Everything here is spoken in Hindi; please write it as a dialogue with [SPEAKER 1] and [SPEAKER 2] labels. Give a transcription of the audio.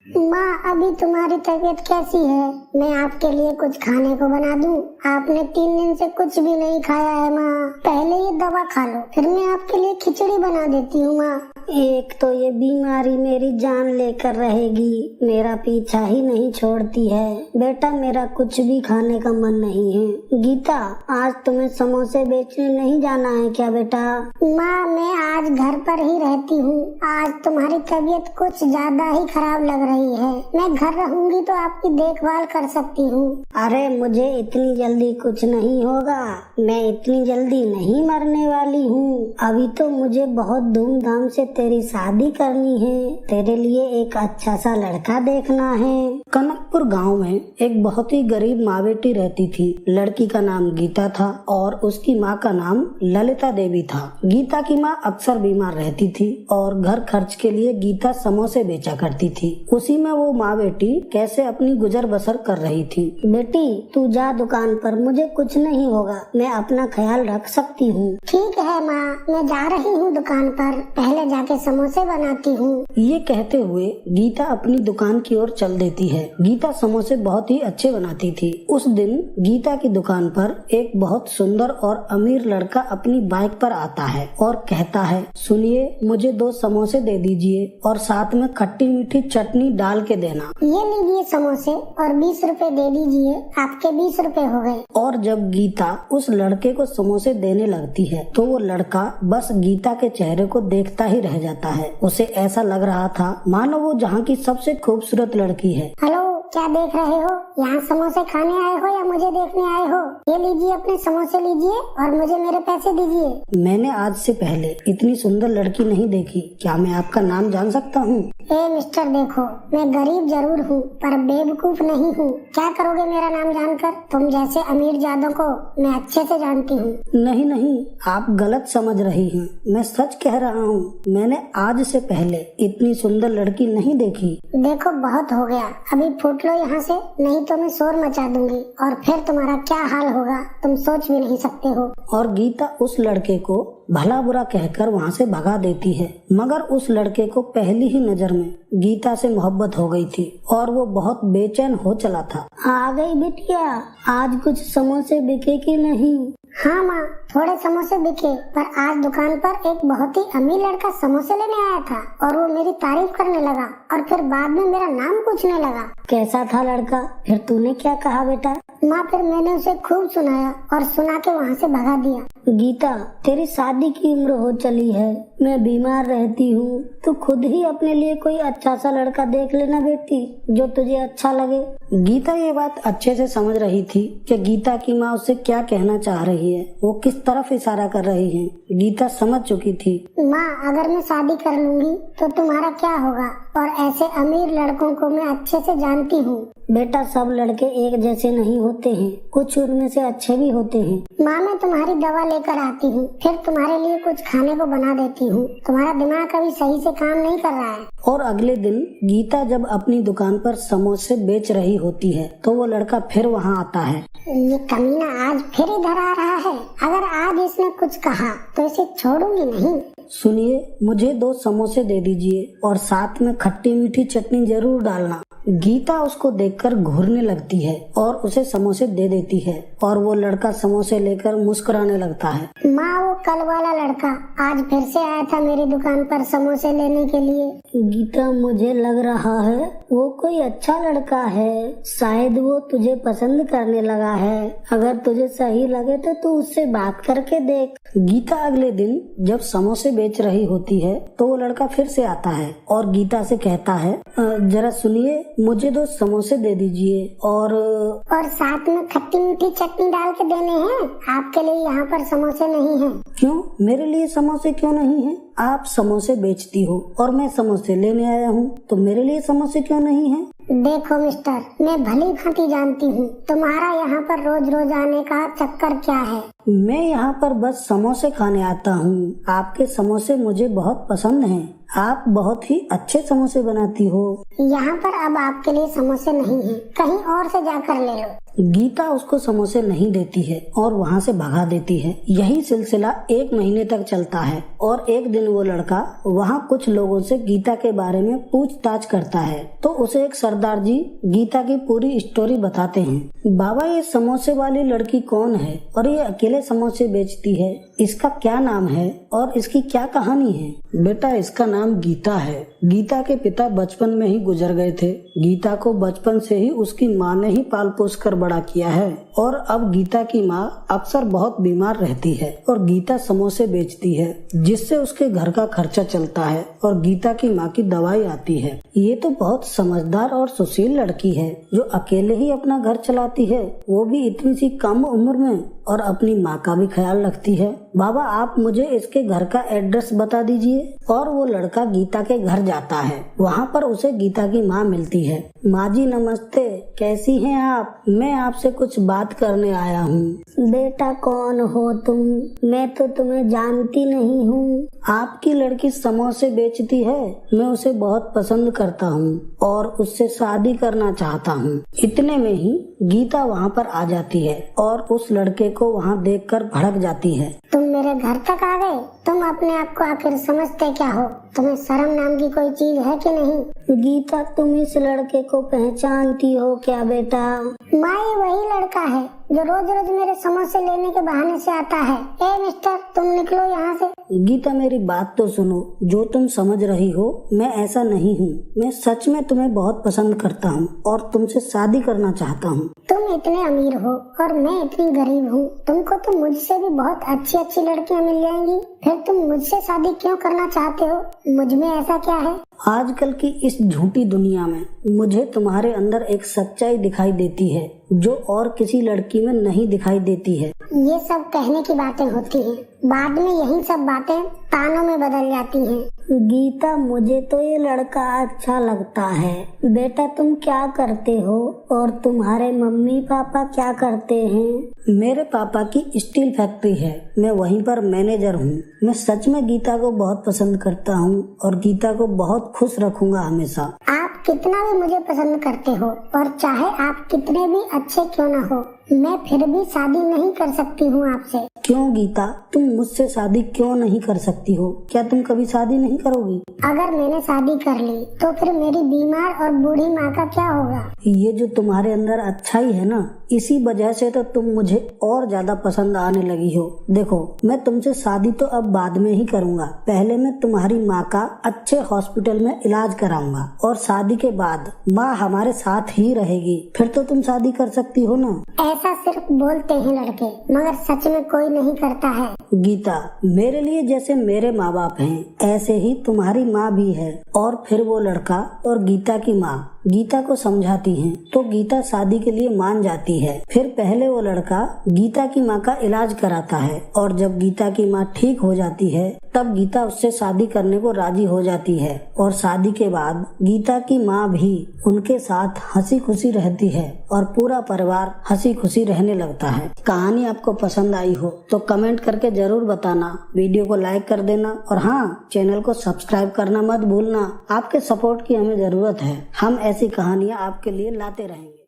[SPEAKER 1] माँ, अभी तुम्हारी तबीयत कैसी है? मैं आपके लिए कुछ खाने को बना दूँ? आपने 3 दिन से कुछ भी नहीं खाया है माँ। पहले ये दवा खा लो, फिर मैं आपके लिए खिचड़ी बना देती हूँ माँ।
[SPEAKER 2] एक तो ये बीमारी मेरी जान लेकर रहेगी, मेरा पीछा ही नहीं छोड़ती है। बेटा, मेरा कुछ भी खाने का मन नहीं है। गीता, आज तुम्हें समोसे बेचने नहीं जाना है क्या बेटा?
[SPEAKER 1] माँ, मैं आज घर पर ही रहती हूँ। आज तुम्हारी तबीयत कुछ ज्यादा ही खराब लग रही है। मैं घर रहूंगी तो आपकी देखभाल कर सकती हूँ।
[SPEAKER 2] अरे, मुझे इतनी जल्दी कुछ नहीं होगा। मैं इतनी जल्दी नहीं मरने वाली हूँ। अभी तो मुझे बहुत धूमधाम से तेरी शादी करनी है। तेरे लिए एक अच्छा सा लड़का देखना है।
[SPEAKER 3] कनकपुर गांव में एक बहुत ही गरीब माँ बेटी रहती थी। लड़की का नाम गीता था और उसकी माँ का नाम ललिता देवी था। गीता की माँ अक्सर बीमार रहती थी और घर खर्च के लिए गीता समोसे बेचा करती थी। उसी में वो माँ बेटी कैसे अपनी गुजर बसर कर रही थी।
[SPEAKER 2] बेटी, तू जा दुकान पर, मुझे कुछ नहीं होगा, मैं अपना ख्याल रख सकती हूँ।
[SPEAKER 1] ठीक है माँ, मैं जा रही हूँ दुकान पर, पहले जाके समोसे बनाती हूँ।
[SPEAKER 3] ये कहते हुए गीता अपनी दुकान की ओर चल देती है। गीता समोसे बहुत ही अच्छे बनाती थी। उस दिन गीता की दुकान पर एक बहुत सुंदर और अमीर लड़का अपनी बाइक पर आता है और कहता है, सुनिए, मुझे 2 समोसे दे दीजिए और साथ में खट्टी मीठी चटनी डाल के देना।
[SPEAKER 1] ये लीजिए समोसे और 20 रुपए दे दीजिए, आपके 20 रुपए हो गए।
[SPEAKER 3] और जब गीता उस लड़के को समोसे देने लगती है तो वो लड़का बस गीता के चेहरे को देखता ही रह जाता है। उसे ऐसा लग रहा था मानो वो जहाँ की सबसे खूबसूरत लड़की है।
[SPEAKER 1] हेलो, क्या देख रहे हो? यहाँ समोसे खाने आए हो या मुझे देखने आए हो? ये लीजिए, अपने समोसे लीजिए और मुझे मेरे पैसे दीजिए।
[SPEAKER 3] मैंने आज से पहले इतनी सुंदर लड़की नहीं देखी। क्या मैं आपका नाम जान सकता हूँ?
[SPEAKER 1] ए मिस्टर, देखो, मैं गरीब जरूर हूँ पर बेवकूफ नहीं हूँ। क्या करोगे मेरा नाम जानकर? तुम जैसे अमीर जादों को मैं अच्छे से जानती हूँ।
[SPEAKER 3] नहीं नहीं, आप गलत समझ रही हैं। मैं सच कह रहा हूँ। मैंने आज से पहले इतनी सुंदर लड़की नहीं देखी।
[SPEAKER 1] देखो, बहुत हो गया, अभी फूट लो यहाँ से, नहीं तो मैं शोर मचा दूंगी और फिर तुम्हारा क्या हाल होगा तुम सोच भी नहीं सकते हो।
[SPEAKER 3] और गीता उस लड़के को भला बुरा कहकर वहाँ से भगा देती है। मगर उस लड़के को पहली ही नजर में गीता से मोहब्बत हो गई थी और वो बहुत बेचैन हो चला था।
[SPEAKER 2] आ गई बिटिया, आज कुछ समोसे बिके कि नहीं?
[SPEAKER 1] हाँ माँ, थोड़े समोसे बिके, पर आज दुकान पर एक बहुत ही अमीर लड़का समोसे लेने आया था और वो मेरी तारीफ करने लगा और फिर बाद में मेरा नाम पूछने लगा।
[SPEAKER 2] कैसा था लड़का? फिर तूने क्या कहा बेटा?
[SPEAKER 1] माँ, फिर मैंने उसे खूब सुनाया और सुना के वहाँ से भगा दिया।
[SPEAKER 2] गीता, तेरी शादी की उम्र हो चली है, मैं बीमार रहती हूँ, तू खुद ही अपने लिए कोई अच्छा सा लड़का देख लेना बेटी, जो तुझे अच्छा लगे।
[SPEAKER 3] गीता ये बात अच्छे से समझ रही थी कि गीता की माँ उससे क्या कहना चाह रही है, वो किस तरफ इशारा कर रही है। गीता समझ चुकी थी।
[SPEAKER 1] माँ, अगर मैं शादी कर लूंगी तो तुम्हारा क्या होगा? और ऐसे अमीर लड़कों को मैं अच्छे से जानती हूँ।
[SPEAKER 2] बेटा, सब लड़के एक जैसे नहीं होते हैं, कुछ उनमें से अच्छे भी होते हैं।
[SPEAKER 1] माँ, मैं तुम्हारी दवा लेकर आती हूँ, फिर तुम्हारे लिए कुछ खाने को बना देती हूँ। तुम्हारा दिमाग कभी सही से काम नहीं कर रहा है।
[SPEAKER 3] और अगले दिन गीता जब अपनी दुकान पर समोसे बेच रही होती है तो वो लड़का फिर वहाँ आता है।
[SPEAKER 1] ये कमीना आज फिर इधर आ रहा है। अगर आज इसने कुछ कहा तो इसे छोड़ूंगी नहीं।
[SPEAKER 3] सुनिए, मुझे 2 समोसे दे दीजिए और साथ में खट्टी मीठी चटनी जरूर डालना। गीता उसको देखकर घूरने लगती है और उसे समोसे दे देती है और वो लड़का समोसे लेकर मुस्कुराने लगता है।
[SPEAKER 1] माँ, वो कल वाला लड़का आज फिर से आया था मेरी दुकान पर समोसे लेने के लिए।
[SPEAKER 2] गीता, मुझे लग रहा है वो कोई अच्छा लड़का है, शायद वो तुझे पसंद करने लगा है। अगर तुझे सही लगे तो तू उससे बात करके देख।
[SPEAKER 3] गीता अगले दिन जब समोसे बेच रही होती है तो वो लड़का फिर से आता है और गीता से कहता है, जरा सुनिए, मुझे 2 समोसे दे दीजिए और
[SPEAKER 1] साथ में खट्टी मीठी चटनी डाल के देने हैं। आपके लिए यहाँ पर समोसे नहीं हैं।
[SPEAKER 3] क्यों? मेरे लिए समोसे क्यों नहीं हैं? आप समोसे बेचती हो और मैं समोसे लेने आया हूँ, तो मेरे लिए समोसे क्यों नहीं हैं?
[SPEAKER 1] देखो मिस्टर, मैं भली भांति जानती हूँ तुम्हारा यहाँ पर रोज रोज आने का चक्कर क्या है।
[SPEAKER 3] मैं यहाँ पर बस समोसे खाने आता हूँ। आपके समोसे मुझे बहुत पसंद हैं। आप बहुत ही अच्छे समोसे बनाती हो।
[SPEAKER 1] यहाँ पर अब आपके लिए समोसे नहीं हैं, कहीं और से जाकर ले लो।
[SPEAKER 3] गीता उसको समोसे नहीं देती है और वहाँ से भगा देती है। यही सिलसिला 1 महीने तक चलता है और एक दिन वो लड़का वहाँ कुछ लोगों से गीता के बारे में पूछताछ करता है तो उसे एक सरदार जी गीता की पूरी स्टोरी बताते हैं। बाबा, ये समोसे वाली लड़की कौन है और ये अकेले समोसे बेचती है? इसका क्या नाम है और इसकी क्या कहानी है?
[SPEAKER 4] बेटा, इसका नाम गीता है। गीता के पिता बचपन में ही गुजर गए थे। गीता को बचपन से ही उसकी माँ ने ही पाल पोस कर बड़ा किया है और अब गीता की माँ अक्सर बहुत बीमार रहती है और गीता समोसे बेचती है जिससे उसके घर का खर्चा चलता है और गीता की माँ की दवाई आती है। ये तो बहुत समझदार और सुशील लड़की है जो अकेले ही अपना घर चलाती है, वो भी इतनी सी कम उम्र में, और अपनी माँ का भी ख्याल रखती है। बाबा, आप मुझे इसके घर का एड्रेस बता दीजिए। और वो लड़का गीता के घर जाता है। वहाँ पर उसे गीता की माँ मिलती है। माँ जी नमस्ते, कैसी हैं आप? मैं आपसे कुछ बात करने आया हूँ।
[SPEAKER 2] बेटा, कौन हो तुम? मैं तो तुम्हें जानती नहीं हूँ।
[SPEAKER 3] आपकी लड़की समोसे बेचती है, मैं उसे बहुत पसंद करता हूँ और उससे शादी करना चाहता हूँ। इतने में ही गीता वहाँ पर आ जाती है और उस लड़के को वहाँ देखकर भड़क जाती है।
[SPEAKER 1] तुम मेरे घर तक आ गए? तुम अपने आप को आखिर समझते क्या हो? तुम्हें शर्म नाम की कोई चीज है कि नहीं?
[SPEAKER 2] गीता, तुम इस लड़के को पहचानती हो क्या बेटा?
[SPEAKER 1] माँ, ये वही लड़का है जो रोज रोज मेरे समोसे लेने के बहाने से आता है। ए मिस्टर, तुम निकलो यहाँ से।
[SPEAKER 3] गीता, मेरी बात तो सुनो। जो तुम समझ रही हो मैं ऐसा नहीं हूँ। मैं सच में तुम्हें बहुत पसंद करता हूँ और तुमसे शादी करना चाहता हूँ।
[SPEAKER 1] तुम इतने अमीर हो और मैं इतनी गरीब हूँ। तुमको तो मुझसे भी बहुत अच्छी अच्छी लड़कियाँ मिल जाएंगी, फिर तुम मुझसे शादी क्यों करना चाहते हो? मुझ में ऐसा क्या है?
[SPEAKER 3] आजकल की इस झूठी दुनिया में मुझे तुम्हारे अंदर एक सच्चाई दिखाई देती है जो और किसी लड़की में नहीं दिखाई देती है।
[SPEAKER 1] ये सब कहने की बातें होती हैं, बाद में यही सब बातें तानों में बदल जाती हैं।
[SPEAKER 2] गीता, मुझे तो ये लड़का अच्छा लगता है। बेटा, तुम क्या करते हो और तुम्हारे मम्मी पापा क्या करते हैं?
[SPEAKER 3] मेरे पापा की स्टील फैक्ट्री है, मैं वहीं पर मैनेजर हूँ। मैं सच में गीता को बहुत पसंद करता हूँ और गीता को बहुत खुश रखूंगा हमेशा।
[SPEAKER 1] आप कितना भी मुझे पसंद करते हो और चाहे आप कितने भी अच्छे क्यों न हो, मैं फिर भी शादी नहीं कर सकती हूँ आपसे।
[SPEAKER 3] क्यों गीता, तुम मुझसे शादी क्यों नहीं कर सकती हो? क्या तुम कभी शादी नहीं करोगी?
[SPEAKER 1] अगर मैंने शादी कर ली तो फिर मेरी बीमार और बूढ़ी माँ का क्या होगा?
[SPEAKER 3] ये जो तुम्हारे अंदर अच्छाई है ना, इसी वजह से तो तुम मुझे और ज्यादा पसंद आने लगी हो। देखो, मैं तुमसे शादी तो अब बाद में ही करूँगा। पहले मैं तुम्हारी माँ का अच्छे हॉस्पिटल में इलाज कराऊंगा और शादी के बाद माँ हमारे साथ ही रहेगी, फिर तो तुम शादी कर सकती हो ना।
[SPEAKER 1] ऐसा सिर्फ बोलते हैं लड़के, मगर सच में कोई नहीं करता है।
[SPEAKER 3] गीता, मेरे लिए जैसे मेरे माँ बाप हैं, ऐसे ही तुम्हारी माँ भी है। और फिर वो लड़का और गीता की माँ गीता को समझाती हैं, तो गीता शादी के लिए मान जाती है। फिर पहले वो लड़का गीता की माँ का इलाज कराता है और जब गीता की माँ ठीक हो जाती है तब गीता उससे शादी करने को राजी हो जाती है और शादी के बाद गीता की माँ भी उनके साथ हंसी खुशी रहती है और पूरा परिवार हंसी खुशी रहने लगता है। कहानी आपको पसंद आई हो तो कमेंट करके जरूर बताना, वीडियो को लाइक कर देना और हाँ, चैनल को सब्सक्राइब करना मत भूलना। आपके सपोर्ट की हमें जरूरत है। हम ऐसी कहानियाँ आपके लिए लाते रहेंगे।